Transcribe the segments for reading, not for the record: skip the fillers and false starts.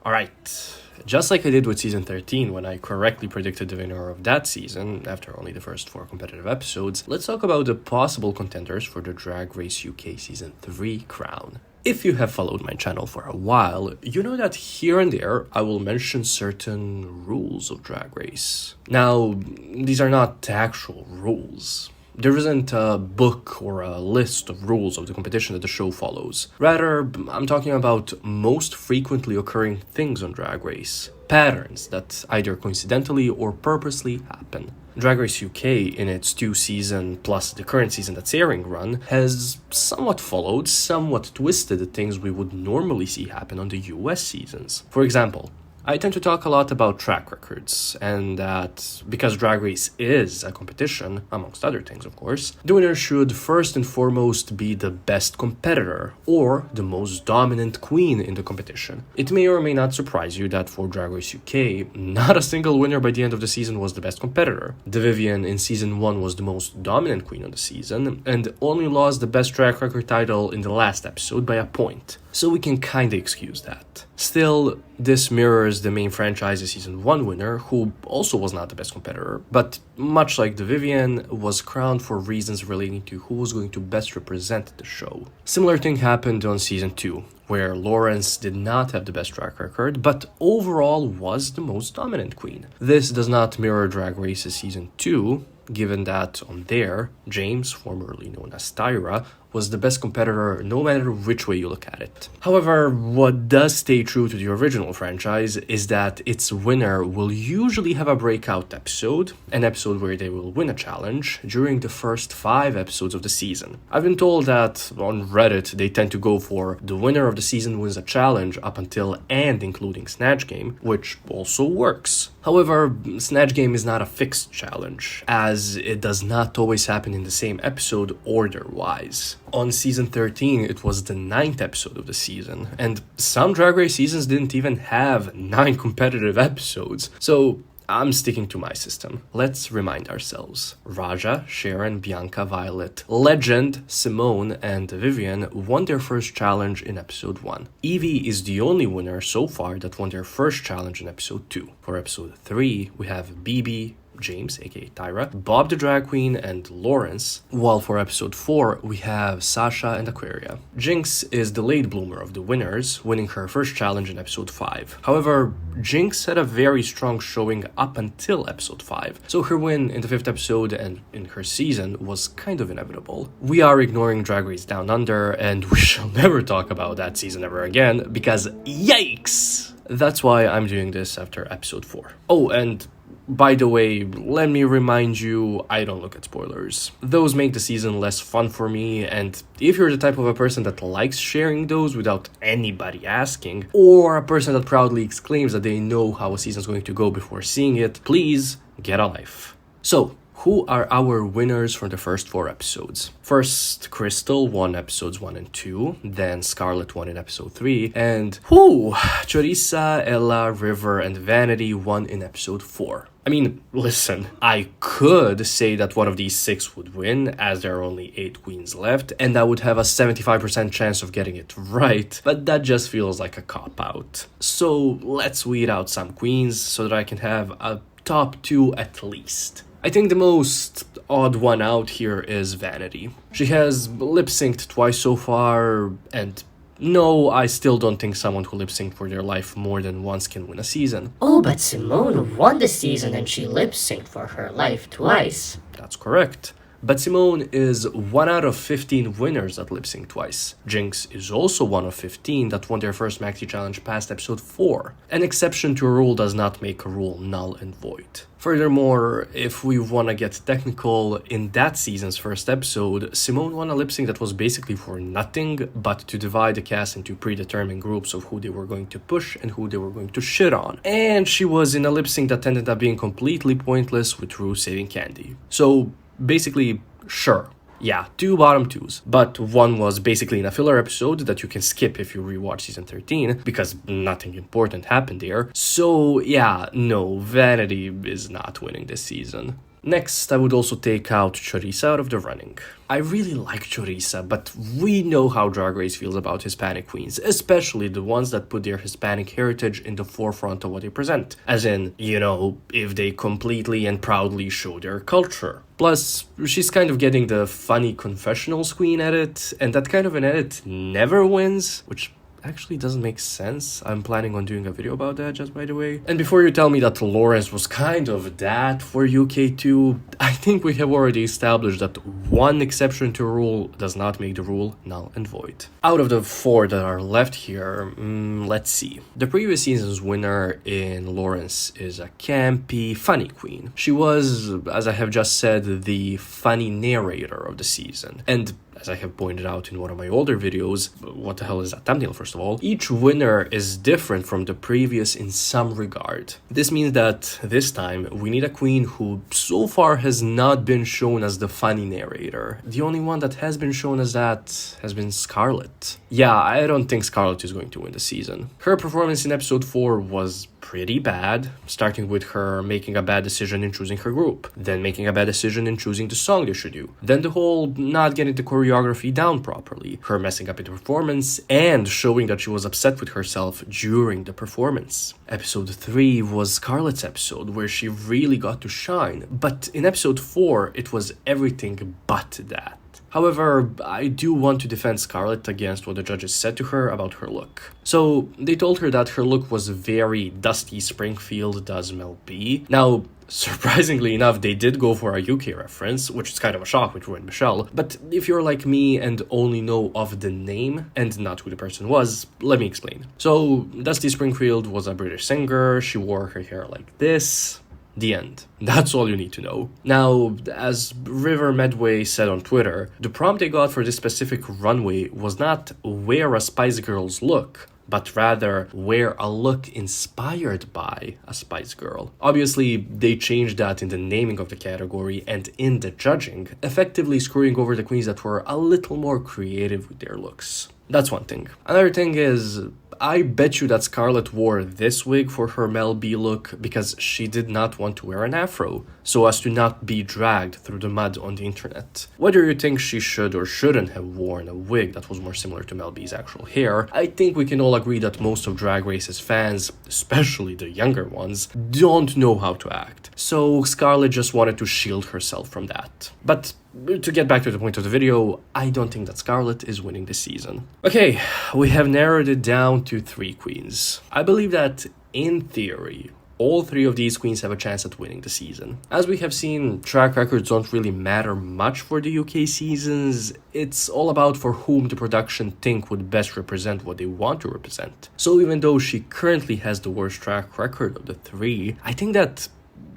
Alright, just like I did with season 13 when I correctly predicted the winner of that season after only the first 4 competitive episodes, let's talk about the possible contenders for the Drag Race UK season 3 crown. If you have followed my channel for a while, you know that here and there I will mention certain rules of Drag Race. Now, these are not actual rules. There isn't a book or a list of rules of the competition that the show follows. Rather, I'm talking about most frequently occurring things on Drag Race. Patterns that either coincidentally or purposely happen. Drag Race UK, in its 2-season plus the current season that's airing run, has somewhat followed, somewhat twisted the things we would normally see happen on the US seasons. For example, I tend to talk a lot about track records, and that because Drag Race is a competition, amongst other things of course, the winner should first and foremost be the best competitor, or the most dominant queen in the competition. It may or may not surprise you that for Drag Race UK, not a single winner by the end of the season was the best competitor. The Vivienne in season 1 was the most dominant queen of the season, and only lost the best track record title in the last episode by a point. So we can kinda excuse that. Still, this mirrors the main franchise's season 1 winner, who also was not the best competitor, but much like the Vivienne, was crowned for reasons relating to who was going to best represent the show. Similar thing happened on season 2, where Lawrence did not have the best track record, but overall was the most dominant queen. This does not mirror Drag Race's season 2, given that on there, James, formerly known as Tyra, was the best competitor no matter which way you look at it. However, what does stay true to the original franchise is that its winner will usually have a breakout episode, an episode where they will win a challenge, during the first 5 episodes of the season. I've been told that on Reddit they tend to go for the winner of the season wins a challenge up until and including Snatch Game, which also works. However, Snatch Game is not a fixed challenge, as it does not always happen in the same episode order-wise. On season 13, it was the 9th episode of the season, and some Drag Race seasons didn't even have 9 competitive episodes, so I'm sticking to my system. Let's remind ourselves. Raja, Sharon, Bianca, Violet, Legend, Symone, and Vivienne won their first challenge in episode 1. Evie is the only winner so far that won their first challenge in episode 2. For episode 3, we have Bebe, James, aka Tyra, Bob the Drag Queen, and Lawrence, while for episode 4 we have Sasha and Aquaria. Jinkx is the late bloomer of the winners, winning her first challenge in episode 5. However, Jinkx had a very strong showing up until episode 5, so her win in the 5th episode and in her season was kind of inevitable. We are ignoring Drag Race Down Under, and we shall never talk about that season ever again, because yikes! That's why I'm doing this after episode 4. Oh, and by the way, let me remind you, I don't look at spoilers. Those make the season less fun for me, and if you're the type of a person that likes sharing those without anybody asking, or a person that proudly exclaims that they know how a season's going to go before seeing it, please get a life. So, who are our winners for the first 4 episodes? First, Krystal won episodes 1 and 2, then Scarlett won in episode 3, and Choriza, Ella, River, and Vanity won in episode 4. I mean, listen, I could say that one of these 6 would win, as there are only 8 queens left, and I would have a 75% chance of getting it right, but that just feels like a cop-out. So let's weed out some queens so that I can have a top 2 at least. I think the most odd one out here is Vanity. She has lip-synced twice so far, and no, I still don't think someone who lip-synced for their life more than once can win a season. Oh, but Symone won the season and she lip-synced for her life twice. That's correct. But Symone is 1 out of 15 winners that lip-sync twice. Jinkx is also 1 of 15 that won their first maxi challenge past episode 4. An exception to a rule does not make a rule null and void. Furthermore, if we want to get technical, in that season's first episode, Symone won a lip-sync that was basically for nothing but to divide the cast into predetermined groups of who they were going to push and who they were going to shit on. And she was in a lip-sync that ended up being completely pointless with Ru saving Candy. So, basically, sure, yeah, 2 bottom 2s, but one was basically in a filler episode that you can skip if you rewatch season 13, because nothing important happened there. So yeah, no, Vanity is not winning this season. Next, I would also take out Choriza out of the running. I really like Choriza, but we know how Drag Race feels about Hispanic queens, especially the ones that put their Hispanic heritage in the forefront of what they present. As in, if they completely and proudly show their culture. Plus, she's kind of getting the funny confessionals queen edit, and that kind of an edit never wins, which actually doesn't make sense. I'm planning on doing a video about that, just by the way. And before you tell me that Lawrence was kind of that for UK2, I think we have already established that one exception to a rule does not make the rule null and void. Out of the 4 that are left here, let's see. The previous season's winner in Lawrence is a campy, funny queen. She was, as I have just said, the funny narrator of the season. And as I have pointed out in one of my older videos, what the hell is that thumbnail first of all? Each winner is different from the previous in some regard. This means that this time we need a queen who so far has not been shown as the funny narrator. The only one that has been shown as that has been Scarlett. Yeah, I don't think Scarlett is going to win the season. Her performance in episode 4 was pretty bad, starting with her making a bad decision in choosing her group, then making a bad decision in choosing the song they should do, then the whole not getting the choreography down properly, her messing up in the performance, and showing that she was upset with herself during the performance. Episode 3 was Scarlett's episode, where she really got to shine, but in episode 4, it was everything but that. However, I do want to defend Scarlett against what the judges said to her about her look. So, they told her that her look was very Dusty Springfield does Mel B. Now, surprisingly enough, they did go for a UK reference, which is kind of a shock with Roy and Michelle, but if you're like me and only know of the name and not who the person was, let me explain. So, Dusty Springfield was a British singer, she wore her hair like this. The end. That's all you need to know. Now, as River Medway said on Twitter, the prompt they got for this specific runway was not wear a Spice Girls look, but rather wear a look inspired by a Spice Girl. Obviously, they changed that in the naming of the category and in the judging, effectively screwing over the queens that were a little more creative with their looks. That's one thing. Another thing is, I bet you that Scarlett wore this wig for her Mel B look because she did not want to wear an afro, so as to not be dragged through the mud on the internet. Whether you think she should or shouldn't have worn a wig that was more similar to Mel B's actual hair, I think we can all agree that most of Drag Race's fans, especially the younger ones, don't know how to act. So Scarlett just wanted to shield herself from that. But to get back to the point of the video, I don't think that Scarlett is winning this season. Okay, we have narrowed it down to 3 queens. I believe that, in theory, all 3 of these queens have a chance at winning the season. As we have seen, track records don't really matter much for the UK seasons. It's all about for whom the production think would best represent what they want to represent. So even though she currently has the worst track record of the 3, I think that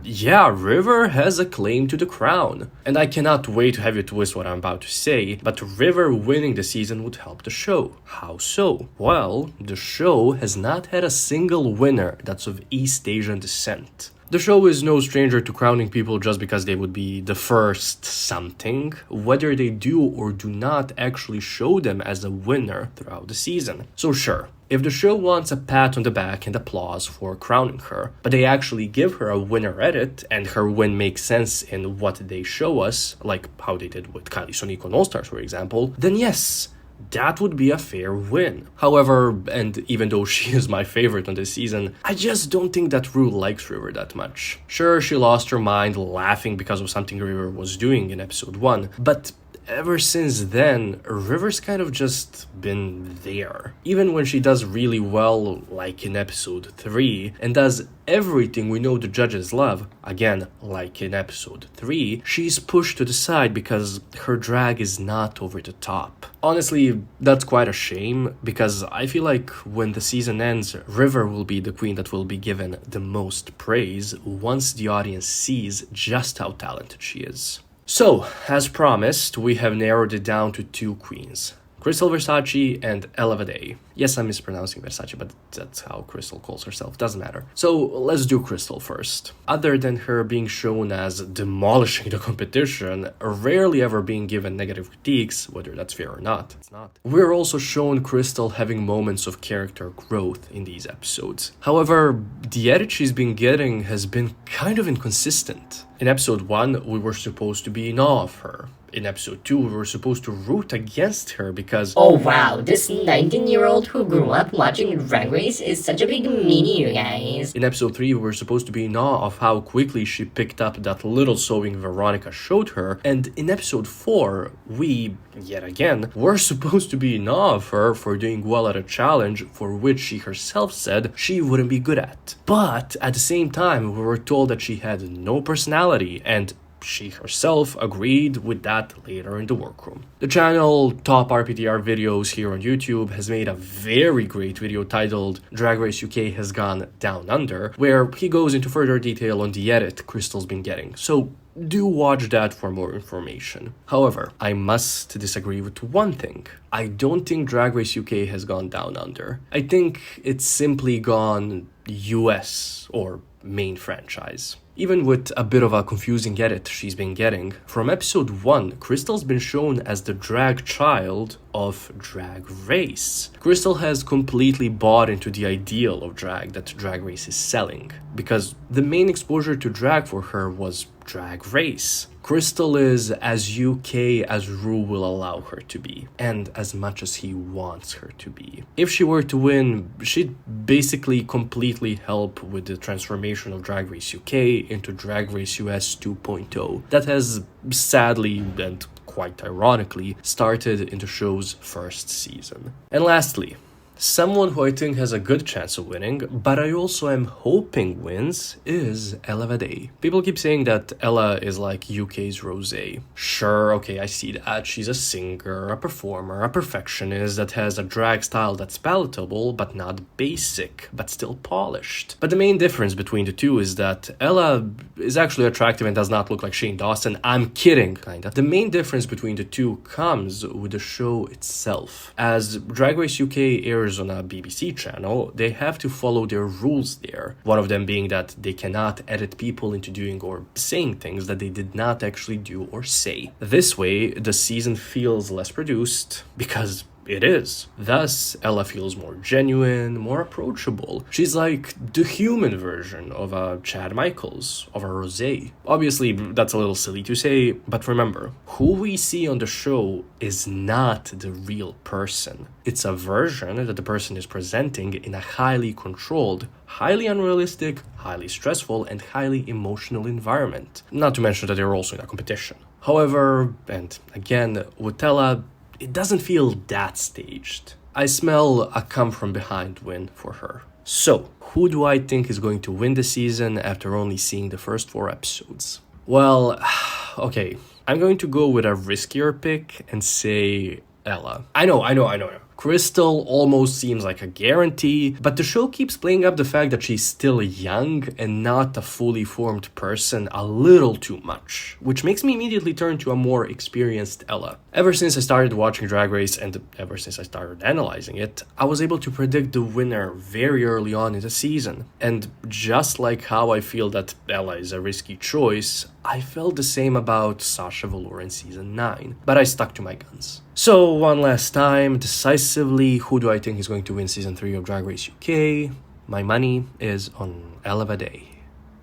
River has a claim to the crown. And I cannot wait to have you twist what I'm about to say, but River winning the season would help the show. How so? Well, the show has not had a single winner that's of East Asian descent. The show is no stranger to crowning people just because they would be the first something, whether they do or do not actually show them as a winner throughout the season. So sure, if the show wants a pat on the back and applause for crowning her, but they actually give her a winner edit, and her win makes sense in what they show us, like how they did with Kylie Sonique on All Stars for example, then yes, that would be a fair win. However, and even though she is my favorite on this season, I just don't think that Rue likes River that much. Sure, she lost her mind laughing because of something River was doing in episode 1, but ever since then, River's kind of just been there. Even when she does really well, like in episode 3, and does everything we know the judges love, again, like in episode 3, she's pushed to the side because her drag is not over the top. Honestly, that's quite a shame, because I feel like when the season ends, River will be the queen that will be given the most praise once the audience sees just how talented she is. So, as promised, we have narrowed it down to 2 queens. Krystal Versace and Ella Vaday. Yes, I'm mispronouncing Versace, but that's how Krystal calls herself, doesn't matter. So, let's do Krystal first. Other than her being shown as demolishing the competition, rarely ever being given negative critiques, whether that's fair or not, it's not. We're also shown Krystal having moments of character growth in these episodes. However, the edit she's been getting has been kind of inconsistent. In episode 1, we were supposed to be in awe of her. In episode 2, we were supposed to root against her because... Oh wow, this 19-year-old who grew up watching Drag Race is such a big meanie, you guys. In episode 3, we were supposed to be in awe of how quickly she picked up that little sewing Veronica showed her. And in episode 4, we, yet again, were supposed to be in awe of her for doing well at a challenge for which she herself said she wouldn't be good at. But at the same time, we were told that she had no personality, and she herself agreed with that later in the workroom. The channel Top RPTR Videos here on YouTube has made a very great video titled Drag Race UK Has Gone Down Under, where he goes into further detail on the edit Krystal's been getting, so do watch that for more information. However, I must disagree with one thing. I don't think Drag Race UK has gone down under. I think it's simply gone US, or main franchise. Even with a bit of a confusing edit she's been getting, from episode 1, Krystal's been shown as the drag child of Drag Race. Krystal has completely bought into the ideal of drag that Drag Race is selling, because the main exposure to drag for her was Drag Race. Krystal is as UK as Ru will allow her to be, and as much as he wants her to be. If she were to win, she'd basically completely help with the transformation of Drag Race UK into Drag Race US 2.0 that has sadly and quite ironically started in the show's first season. And lastly, someone who I think has a good chance of winning, but I also am hoping wins, is Ella Vaday. People keep saying that Ella is like UK's Rosé. Sure, okay, I see that. She's a singer, a performer, a perfectionist that has a drag style that's palatable, but not basic, but still polished. But the main difference between the two is that Ella is actually attractive and does not look like Shane Dawson. I'm kidding, kinda. The main difference between the two comes with the show itself. As Drag Race UK airs on a BBC channel, they have to follow their rules there. One of them being that they cannot edit people into doing or saying things that they did not actually do or say. This way, the season feels less produced, because it is. Thus, Ella feels more genuine, more approachable. She's like the human version of a Chad Michaels, of a Rosé. Obviously, that's a little silly to say, but remember, who we see on the show is not the real person. It's a version that the person is presenting in a highly controlled, highly unrealistic, highly stressful, and highly emotional environment. Not to mention that they're also in a competition. However, and again, with Ella, it doesn't feel that staged. I smell a come from behind win for her. So, who do I think is going to win the season after only seeing the first 4 episodes? Well, okay, I'm going to go with a riskier pick and say Ella. I know. Krystal almost seems like a guarantee, but the show keeps playing up the fact that she's still young and not a fully formed person a little too much, which makes me immediately turn to a more experienced Ella. Ever since I started watching Drag Race and ever since I started analyzing it, I was able to predict the winner very early on in the season. And just like how I feel that Ella is a risky choice, I felt the same about Sasha Velour in season 9, but I stuck to my guns. So, one last time, decisively, who do I think is going to win season 3 of Drag Race UK? My money is on Ella Vaday.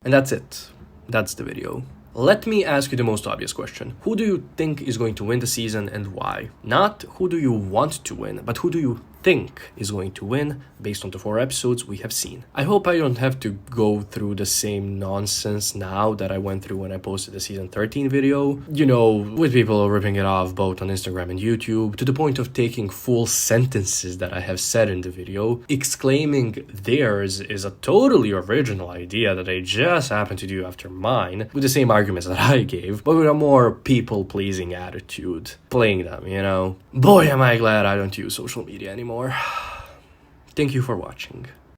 And that's it. That's the video. Let me ask you the most obvious question. Who do you think is going to win the season and why? Not who do you want to win, but who do you think is going to win based on the 4 episodes we have seen. I hope I don't have to go through the same nonsense now that I went through when I posted the season 13 video. You know, with people ripping it off both on Instagram and YouTube, to the point of taking full sentences that I have said in the video, exclaiming theirs is a totally original idea that I just happened to do after mine, with the same arguments that I gave, but with a more people-pleasing attitude. Playing them, you know. Boy, am I glad I don't use social media anymore. Thank you for watching.